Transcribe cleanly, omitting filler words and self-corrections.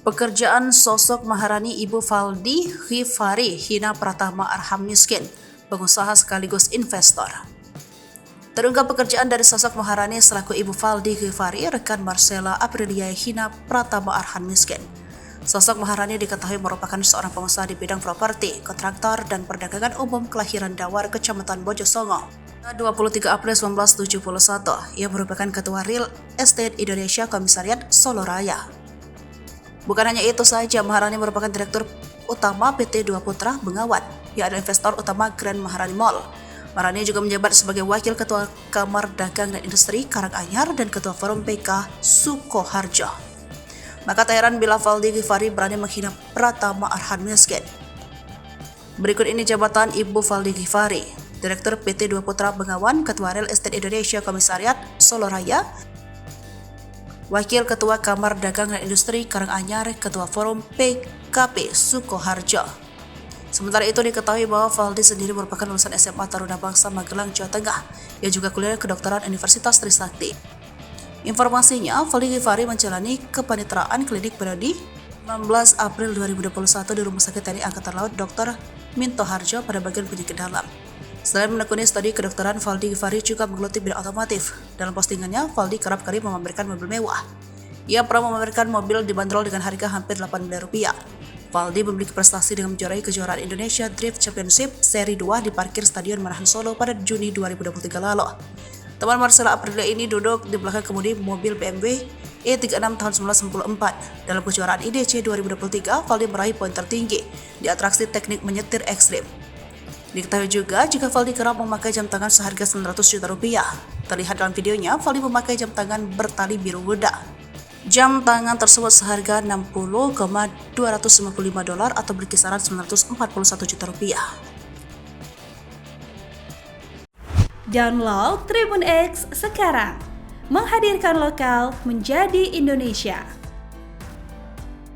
Pekerjaan sosok Maharani Ibu Faldi Ghifari hina Pratama Arham miskin, pengusaha sekaligus investor. Terungkap pekerjaan dari sosok Maharani selaku Ibu Faldi Ghifari, rekan Marcella Aprilia hina Pratama Arham miskin. Sosok Maharani diketahui merupakan seorang pengusaha di bidang properti, kontraktor, dan perdagangan umum kelahiran Dawar, Kecamatan Bojosongo. 23 April 1971, ia merupakan Ketua Real Estate Indonesia Komisariat Solo Raya. Bukan hanya itu saja, Maharani merupakan Direktur Utama PT Dua Putra Bengawan, yang adalah investor utama Grand Maharani Mall. Maharani juga menjabat sebagai Wakil Ketua Kamar Dagang dan Industri Karanganyar dan Ketua Forum PK Sukoharjo. Maka tak heran bila Faldi Ghifari berani menghina Pratama Arham miskin. Berikut ini jabatan Ibu Faldi Ghifari: Direktur PT Dua Putra Bengawan, Ketua Real Estate Indonesia Komisariat Solo Raya, Wakil Ketua Kamar Dagang dan Industri Karanganyar, Ketua Forum PKP Sukoharjo. Sementara itu diketahui bahwa Faldi sendiri merupakan lulusan SMA Taruna Bangsa Magelang, Jawa Tengah, yang juga kuliah kedokteran Universitas Trisakti. Informasinya, Faldi Ghifari menjalani kepanitraan klinik prodi 19 April 2021 di Rumah Sakit TNI Angkatan Laut Dr. Minto Harjo pada bagian penyakit dalam. Selain menekuni studi kedokteran, Faldi Ghifari juga menggeluti bidang otomotif. Dalam postingannya, Faldi kerap kali memamerkan mobil mewah. Ia pernah memamerkan mobil dibanderol dengan harga hampir 8 miliar rupiah. Faldi memiliki prestasi dengan menjuarai kejuaraan Indonesia Drift Championship Seri 2 di parkir Stadion Manahan Solo pada Juni 2023 lalu. Teman Marcella Aprilia ini duduk di belakang kemudi mobil BMW E36 tahun 1994. Dalam kejuaraan IDC 2023, Faldi meraih poin tertinggi di atraksi teknik menyetir ekstrim. Diketahui juga jika Faldi kerap memakai jam tangan seharga 900 juta rupiah. Terlihat dalam videonya, Faldi memakai jam tangan bertali biru muda. Jam tangan tersebut seharga $60,255 atau berkisaran 941 juta rupiah. Download Tribun X sekarang, menghadirkan lokal menjadi Indonesia.